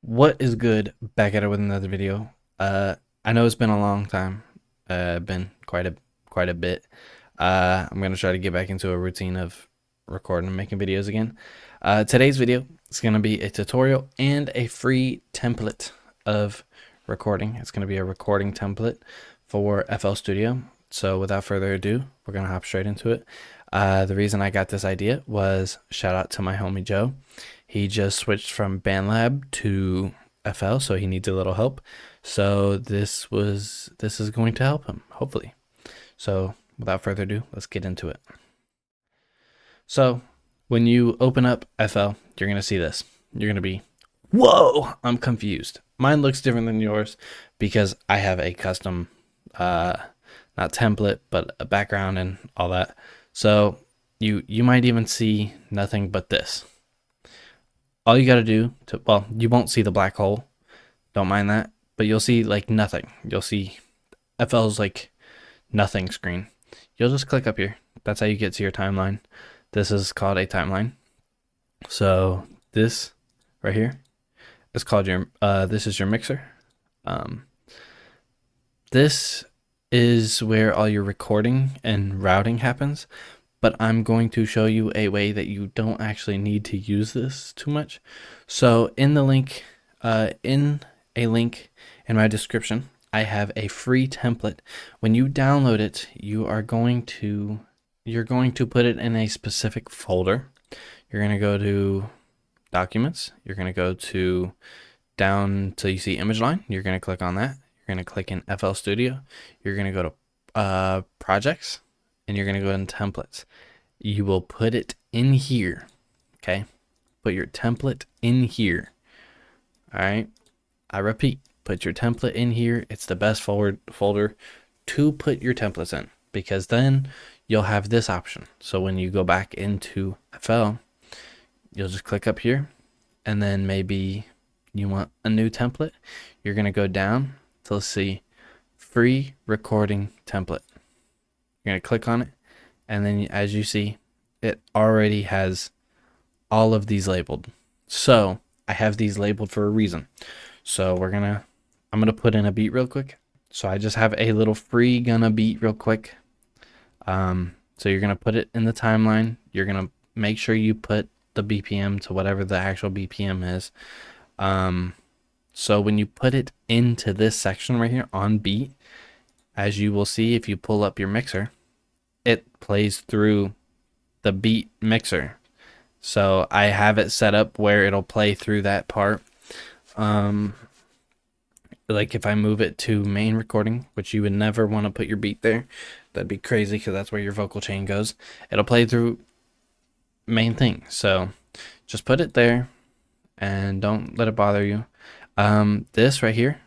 What is good? Back at it with another video. I know it's been a long time. Been quite a bit. I'm gonna try to get back into a routine of recording and making videos again. Today's video is gonna be a tutorial and a free template of recording. It's gonna be a recording template for FL Studio. So without further ado, we're gonna hop straight into it. The reason I got this idea was shout out to my homie Joe. He just switched from BandLab to FL, so he needs a little help. So this is going to help him, hopefully. So without further ado, let's get into it. So when you open up FL, you're gonna see this. You're gonna be, whoa, I'm confused. Mine looks different than yours because I have a custom, not template, but a background and all that. So you might even see nothing but this. All you got to do to, well, you won't see the black hole. Don't mind that. But you'll see like nothing. You'll see FL's like nothing screen. You'll just click up here. That's how you get to your timeline. This is called a timeline. So this right here is called your, this is your mixer. This is where all your recording and routing happens. But I'm going to show you a way that you don't actually need to use this too much. So in the link, in my description, I have a free template. When you download it, you're going to put it in a specific folder. You're going to go to Documents. You're going to go to down till you see Image Line. You're going to click on that. You're going to click in FL Studio. You're going to go to Projects. And you're going to go in Templates. You will put it in here, okay? Put your template in here, all right? I repeat, put your template in here. It's the best folder to put your templates in because then you'll have this option. So when you go back into FL, you'll just click up here, and then maybe you want a new template. You're going to go down to see Free Recording Template. You're going to click on it, and then as you see, it already has all of these labeled. So I have these labeled for a reason. So I'm gonna put in a beat real quick. So I just have a little free gonna beat real quick. So you're gonna put it in the timeline. You're gonna make sure you put the BPM to whatever the actual BPM is. So when you put it into this section right here on beat, as you will see if you pull up your mixer, it plays through the beat mixer. So I have it set up where it'll play through that part. Like if I move it to main recording, which you would never want to put your beat there, that'd be crazy because that's where your vocal chain goes. It'll play through main thing. So just put it there and don't let it bother you. This right here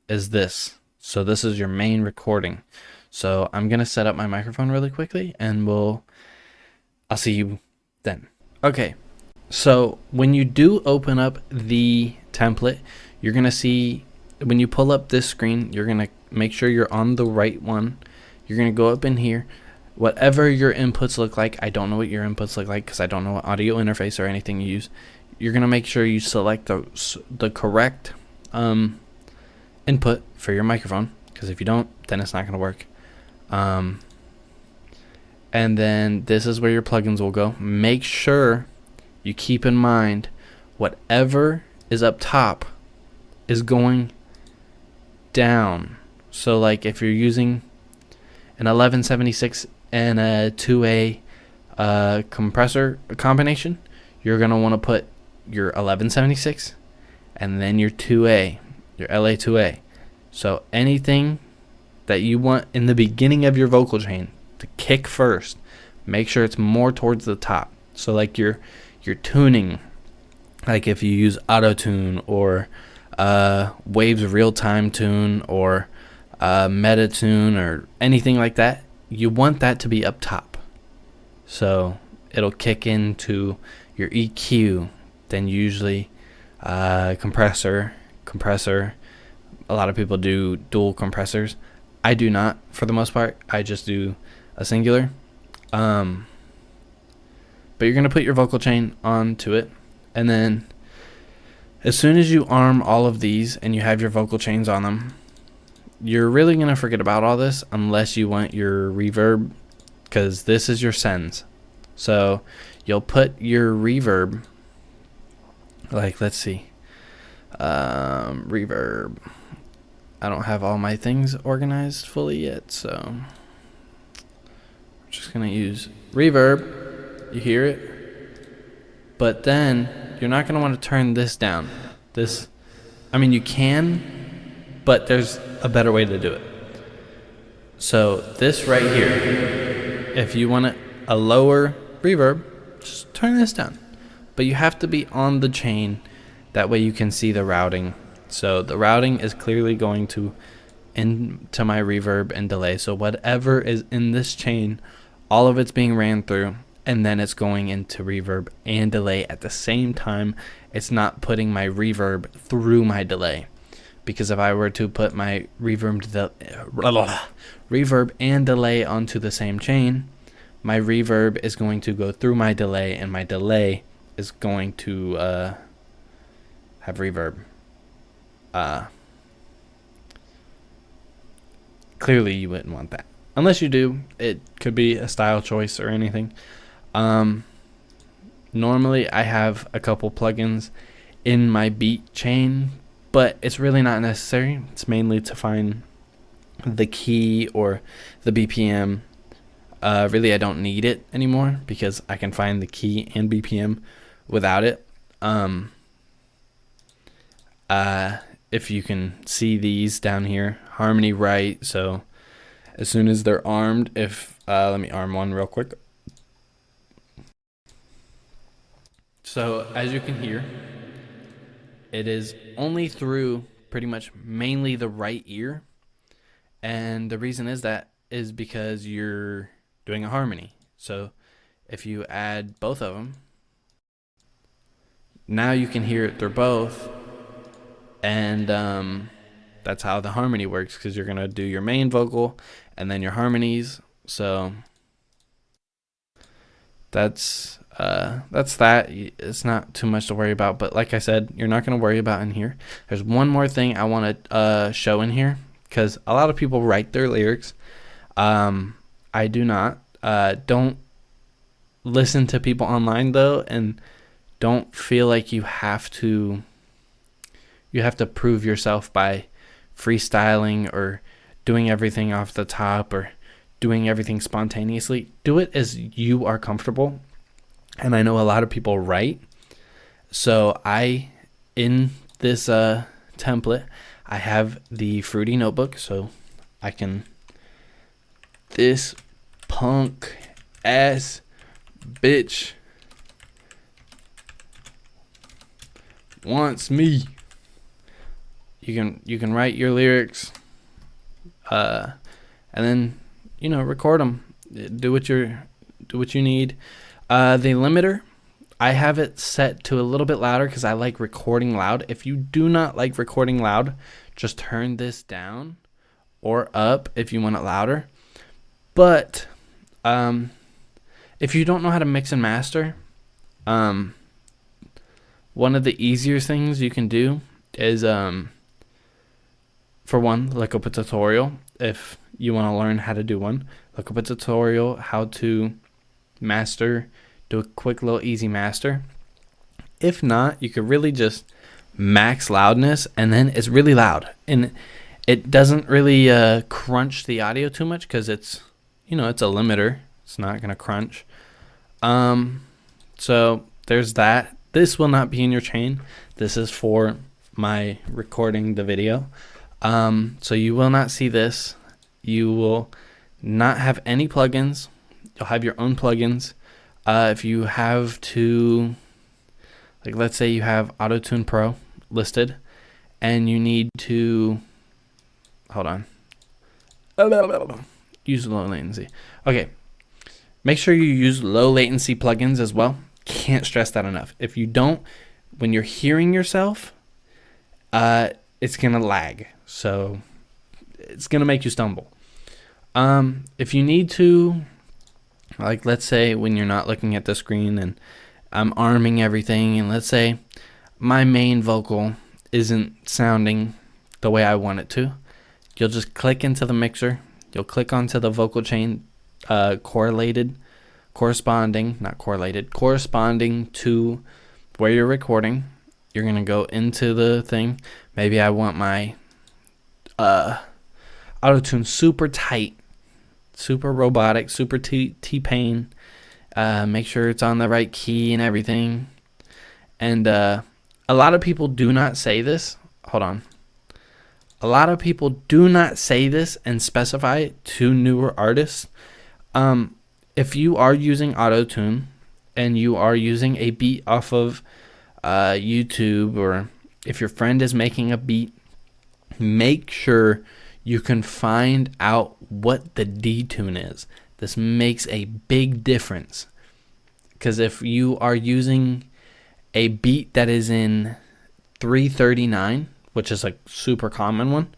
is this. So this is your main recording. So I'm going to set up my microphone really quickly and I'll see you then. Okay. So when you do open up the template, you're going to see when you pull up this screen, you're going to make sure you're on the right one. You're going to go up in here. Whatever your inputs look like, I don't know what your inputs look like because I don't know what audio interface or anything you use. You're going to make sure you select the correct input for your microphone, because if you don't, then it's not going to work. And then this is where your plugins will go. Make sure you keep in mind whatever is up top is going down. So like if you're using an 1176 and a 2A compressor combination, you're going to want to put your 1176 and then your 2A, your LA2A. So anything that you want in the beginning of your vocal chain to kick first, make sure it's more towards the top. So like your tuning, like if you use auto tune or Waves real-time tune or meta tune or anything like that, you want that to be up top. So it'll kick into your EQ, then usually compressor. A lot of people do dual compressors. I do not, for the most part. I just do a singular. But you're going to put your vocal chain onto it. And then As soon as you arm all of these and you have your vocal chains on them, you're really going to forget about all this unless you want your reverb, because this is your sends. So you'll put your reverb, like, let's see, reverb. I don't have all my things organized fully yet, so I'm just going to use reverb. You hear it? But then you're not going to want to turn this down. This, I mean, you can, but there's a better way to do it. So this right here, if you want a lower reverb, just turn this down. But you have to be on the chain. That way you can see the routing. So the routing is clearly going to into my reverb and delay. So whatever is in this chain, all of it's being ran through, and then it's going into reverb and delay at the same time. It's not putting my reverb through my delay. Because if I were to put my reverb and delay onto the same chain, my reverb is going to go through my delay, and my delay is going to have reverb. Clearly you wouldn't want that. Unless you do, it could be a style choice or anything. Normally I have a couple plugins in my beat chain, but it's really not necessary. It's mainly to find the key or the BPM. Really, I don't need it anymore because I can find the key and BPM without it. If you can see these down here, harmony right. So as soon as they're armed, if let me arm one real quick. So as you can hear, it is only through pretty much mainly the right ear. And the reason is because you're doing a harmony. So if you add both of them, now you can hear it through both. And that's how the harmony works, because you're going to do your main vocal and then your harmonies. So that's that. It's not too much to worry about, but like I said, you're not going to worry about in here. There's one more thing I want to show in here, because a lot of people write their lyrics. I do not. Don't listen to people online though, and don't feel like you have to prove yourself by freestyling or doing everything off the top or doing everything spontaneously. Do it as you are comfortable. And I know a lot of people write. So in this template, I have the Fruity notebook. So I can, this punk ass bitch wants me. You can write your lyrics, and then record them. Do what you need. The limiter, I have it set to a little bit louder because I like recording loud. If you do not like recording loud, just turn this down or up if you want it louder. But if you don't know how to mix and master, one of the easier things you can do is for one, look up a tutorial. If you want to learn how to do one, look up a tutorial how to master, do a quick little easy master. If not, you could really just max loudness, and then it's really loud, and it doesn't really crunch the audio too much because it's it's a limiter. It's not gonna crunch. So there's that. This will not be in your chain. This is for my recording the video. So you will not see this. You will not have any plugins. You'll have your own plugins. If you have to, like, let's say you have Auto-Tune Pro listed and you need to, hold on, use low latency. Okay, make sure you use low latency plugins as well. Can't stress that enough. If you don't, when you're hearing yourself, it's gonna lag, so it's gonna make you stumble. If you need to, like, let's say when you're not looking at the screen and I'm arming everything, and let's say my main vocal isn't sounding the way I want it to, you'll just click into the mixer. You'll click onto the vocal chain corresponding to where you're recording. You're going to go into the thing. Maybe I want my auto-tune super tight, super robotic, super T-Pain. Make sure it's on the right key and everything. And a lot of people do not say this. Hold on. A lot of people do not say this and specify it to newer artists. If you are using auto-tune and you are using a beat off of YouTube, or if your friend is making a beat, make sure you can find out what the D-tune is. This makes a big difference. Because if you are using a beat that is in 339, which is a super common one,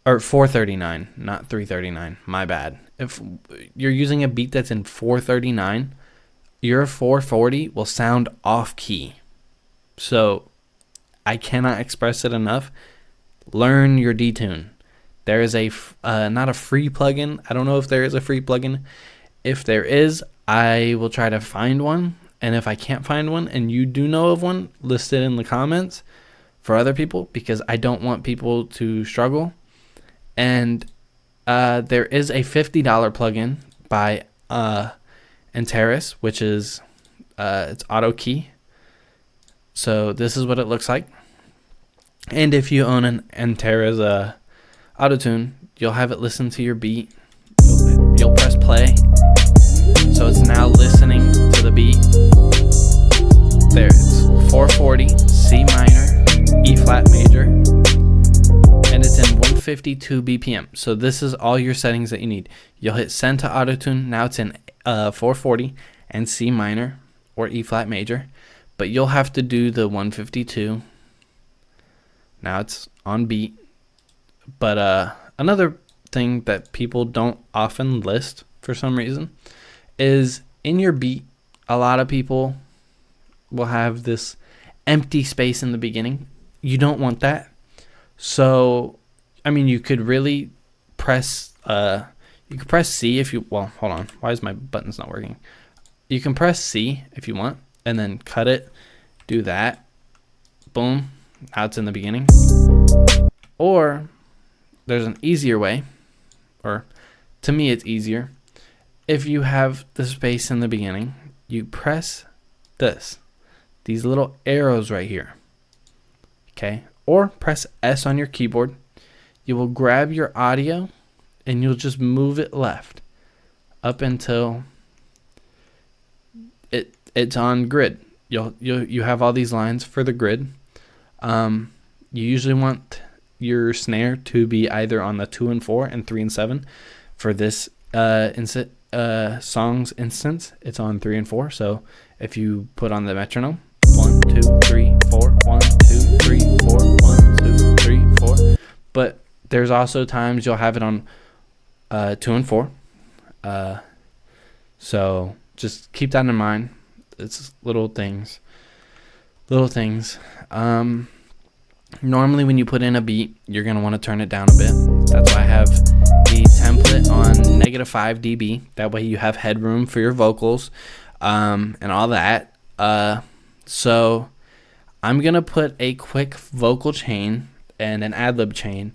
or 439, not 339, my bad. If you're using a beat that's in 439, your 440 will sound off key. So I cannot express it enough. Learn your D-tune. There is a not a free plugin. I don't know if there is a free plugin. If there is, I will try to find one. And if I can't find one and you do know of one, list it in the comments for other people, because I don't want people to struggle. And there is a $50 plugin by Antares, which is it's auto key. So this is what it looks like. And if you own an Antares auto-tune, you'll have it listen to your beat. You'll press play. So it's now listening to the beat. There, it's 440, C minor, E flat major, and it's in 152 BPM. So this is all your settings that you need. You'll hit send to auto-tune. Now it's in 440 and C minor or E flat major, but you'll have to do the 152. Now it's on beat. But another thing that people don't often list for some reason is in your beat, a lot of people will have this empty space in the beginning. You don't want that. So, I mean, you could really press, you could press C if you, well, hold on. Why is my buttons not working? You can press C if you want, and then cut it, do that. Boom. Now it's in the beginning. Or there's an easier way, or to me it's easier. If you have the space in the beginning, you press these little arrows right here. Okay? Or press S on your keyboard. You will grab your audio and you'll just move it left up until it's on grid. You have all these lines for the grid. You usually want your snare to be either on the 2 and 4 and 3 and 7. For this song's instance, it's on 3 and 4. So if you put on the metronome, 1 2 3 4, 1 2 3 4, 1 2 3 4. But there's also times you'll have it on 2 and 4. So just keep that in mind. It's little things. Normally when you put in a beat, you're going to want to turn it down a bit. That's why I have the template on -5 dB. That way you have headroom for your vocals and all that. So I'm going to put a quick vocal chain and an ad-lib chain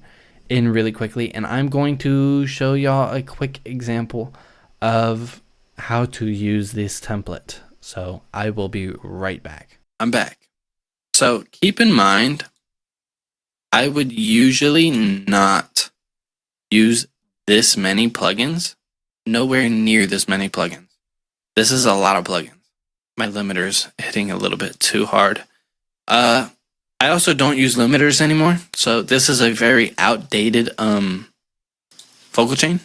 in really quickly. And I'm going to show y'all a quick example of how to use this template. So I will be right back. I'm back. So keep in mind, I would usually not use this many plugins, nowhere near this many plugins. This is a lot of plugins. My limiter's hitting a little bit too hard. I also don't use limiters anymore, so this is a very outdated vocal chain.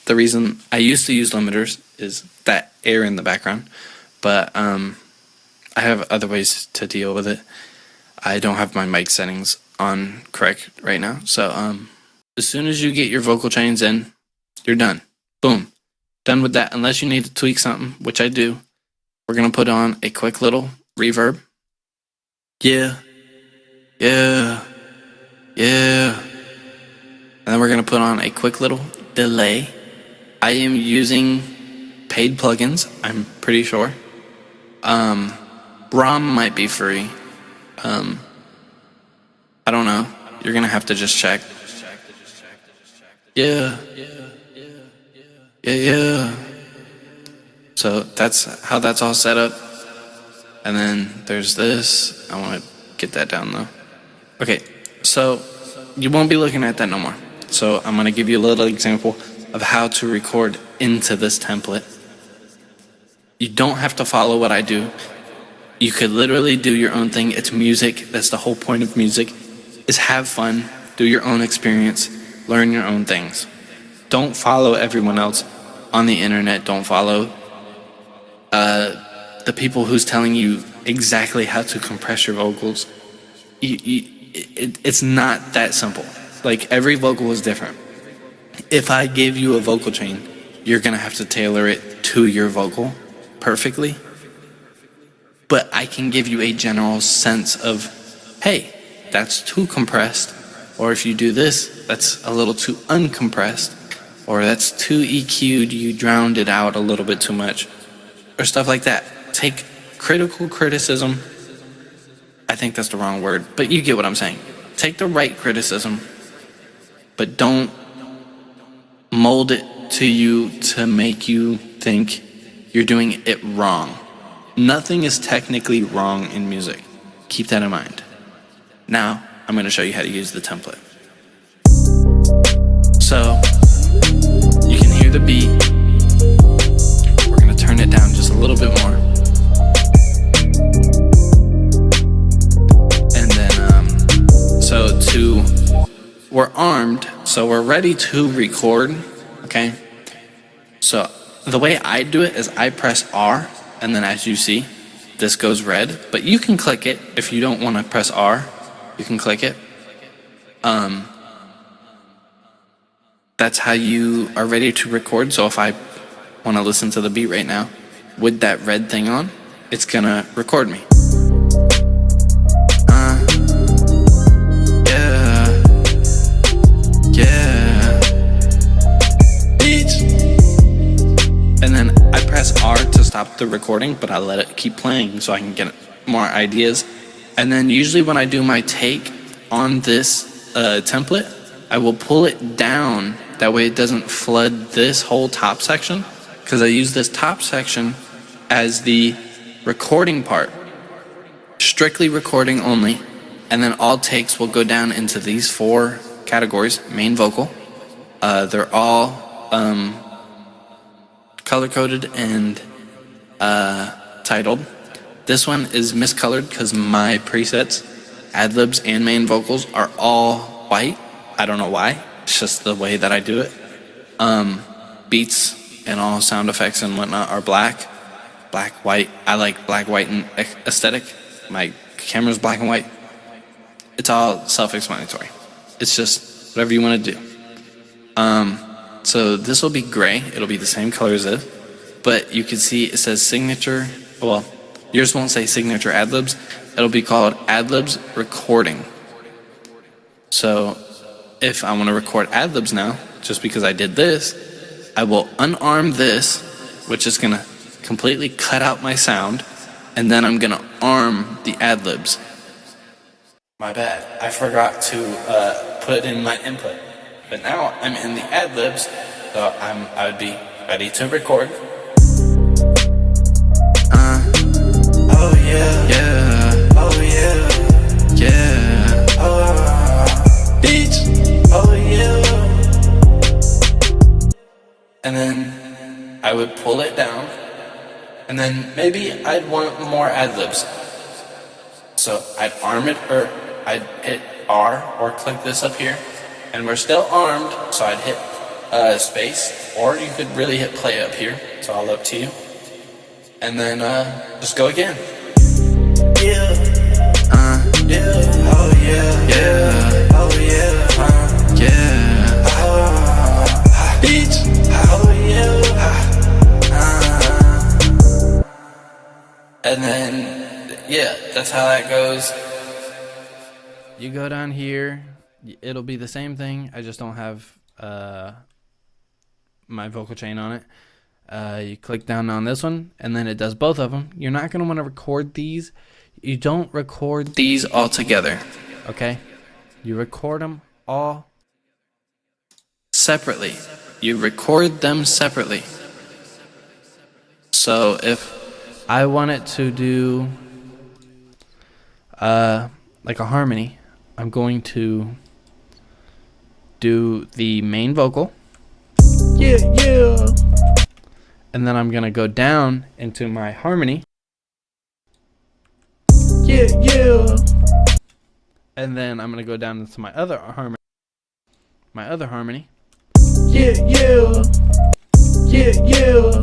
The reason I used to use limiters is that air in the background, but I have other ways to deal with it. I don't have my mic settings on correct right now. So as soon as you get your vocal chains in, you're done. Boom. Done with that. Unless you need to tweak something, which I do. We're going to put on a quick little reverb. Yeah, yeah, yeah. And then we're gonna put on a quick little delay. I am using paid plugins, I'm pretty sure. ROM might be free. I don't know. You're gonna have to just check. Yeah, yeah, yeah. So that's how that's all set up. And then there's this. I want to get that down though. Okay, so you won't be looking at that no more. So I'm gonna give you a little example of how to record into this template. You don't have to follow what I do. You could literally do your own thing. It's music. That's the whole point of music, is have fun, do your own experience, learn your own things. Don't follow everyone else on the internet. Don't follow the people who's telling you exactly how to compress your vocals. It's not that simple. Like, every vocal is different. If I give you a vocal chain, you're gonna have to tailor it to your vocal perfectly. But I can give you a general sense of, hey, that's too compressed, or if you do this, that's a little too uncompressed, or that's too EQ'd, you drowned it out a little bit too much, or stuff like that. Take critical criticism. I think that's the wrong word, but you get what I'm saying. Take the right criticism, but don't mold it to you to make you think you're doing it wrong. Nothing is technically wrong in music. Keep that in mind. Now, I'm going to show you how to use the template. So, you can hear the beat. We're going to turn it down just a little bit more. And then, we're armed, so we're ready to record, okay? So, the way I do it is I press R, and then as you see, this goes red, but you can click it if you don't want to press R. You can click it. That's how you are ready to record. So if I want to listen to the beat right now with that red thing on, it's gonna record me. Yeah, yeah. Beats. And then I press R to stop the recording, but I let it keep playing so I can get more ideas. And then usually when I do my take on this template, I will pull it down. That way it doesn't flood this whole top section, because I use this top section as the recording part. Strictly recording only. And then all takes will go down into these 4 categories. Main vocal. They're all color-coded and titled. This one is miscolored because my presets, ad-libs, and main vocals are all white. I don't know why. It's just the way that I do it. Beats and all sound effects and whatnot are black. Black, white. I like black, white, and aesthetic. My camera's black and white. It's all self-explanatory. It's just whatever you want to do. So this will be gray. It'll be the same color as this. But you can see it says signature. Well, yours won't say signature ad-libs. It'll be called ad-libs recording. So if I want to record ad-libs now, just because I did this, I will unarm this, which is going to completely cut out my sound, and then I'm going to arm the ad-libs. My bad. I forgot to put in my input. But now I'm in the ad-libs, so I would be ready to record. Oh yeah, yeah, oh yeah, yeah, beats, oh yeah. And then I would pull it down, and then maybe I'd want more ad-libs. So I'd arm it, or I'd hit R or click this up here, and we're still armed, so I'd hit space, or you could really hit play up here. It's all up to you. And then just go again. Yeah, yeah, oh yeah, yeah, oh yeah, yeah, beats, oh yeah, and then yeah, that's how that goes. You go down here, it'll be the same thing. I just don't have my vocal chain on it. You click down on this one, and then it does both of them. You're not going to want to record these. You don't record these all together, okay? You record them all separately. You record them separately. So if I want it to do like a harmony, I'm going to do the main vocal. Yeah, yeah. And then I'm going to go down into my harmony. Yeah, yeah. And then I'm going to go down into my other harmony. Yeah, yeah. Yeah, yeah.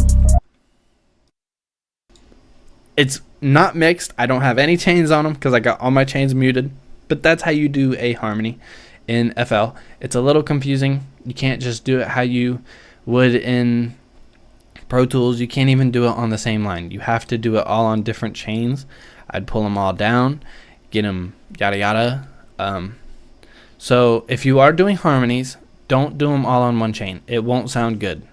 It's not mixed. I don't have any chains on them because I got all my chains muted. But that's how you do a harmony in FL. It's a little confusing. You can't just do it how you would in Pro Tools. You can't even do it on the same line. You have to do it all on different chains. I'd pull them all down, get them yada yada. So if you are doing harmonies, don't do them all on one chain. It won't sound good.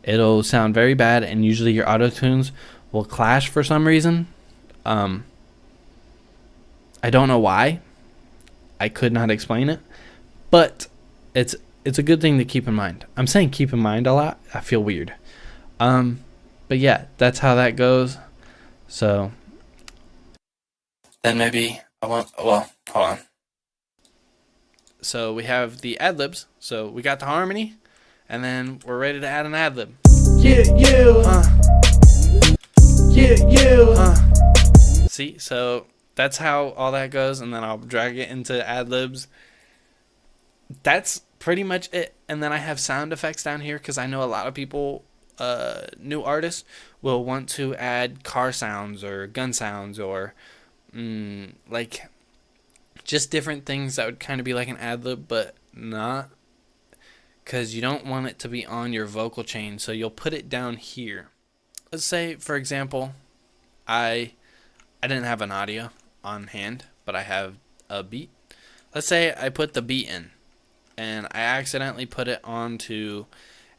It'll sound very bad, and usually your auto tunes will clash for some reason. I don't know why. I could not explain it, but it's a good thing to keep in mind. I'm saying keep in mind a lot. I feel weird. But yeah, that's how that goes. So then maybe hold on. So we have the ad-libs. So we got the harmony, and then we're ready to add an ad-lib. Yeah, yeah. Yeah, yeah. See, so that's how all that goes, and then I'll drag it into ad-libs. That's pretty much it. And then I have sound effects down here because I know a lot of people, new artists, will want to add car sounds or gun sounds or like just different things that would kind of be like an ad-lib, but not, because you don't want it to be on your vocal chain. So you'll put it down here. Let's say, for example, I didn't have an audio on hand, but I have a beat. Let's say I put the beat in, and I accidentally put it onto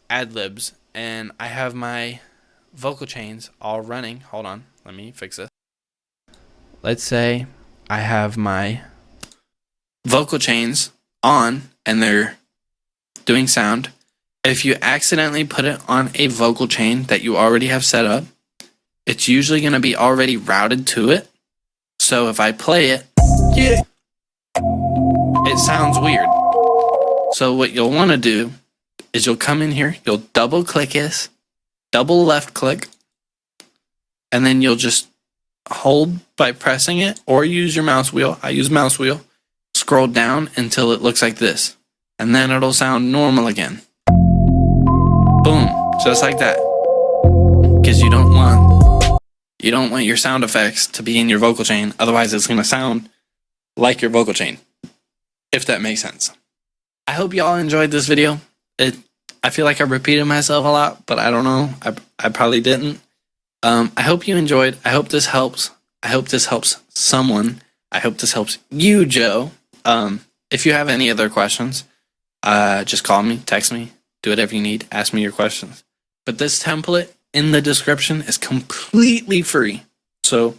ad-libs, and I have my vocal chains all running. Hold on, let me fix this. Let's say I have my vocal chains on, and they're doing sound. If you accidentally put it on a vocal chain that you already have set up, it's usually going to be already routed to it. So if I play it, yeah, it sounds weird. So what you'll want to do is you'll come in here, you'll double click this, double left click, and then you'll just hold by pressing it, or use your mouse wheel. I use mouse wheel. Scroll down until it looks like this, and then it'll sound normal again. Boom, just like that. Because you don't want your sound effects to be in your vocal chain. Otherwise, it's going to sound like your vocal chain, if that makes sense. I hope y'all enjoyed this video. I feel like I repeated myself a lot, but I don't know. I probably didn't. I hope you enjoyed. I hope this helps. I hope this helps someone. I hope this helps you, Joe. If you have any other questions, just call me, text me, do whatever you need, ask me your questions. But this template in the description is completely free. So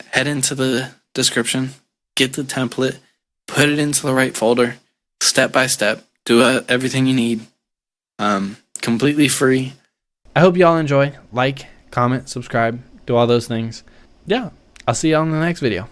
head into the description, get the template, put it into the right folder, step by step, do everything you need. Completely free. I hope y'all enjoy. Like, comment, subscribe, do all those things. Yeah, I'll see y'all in the next video.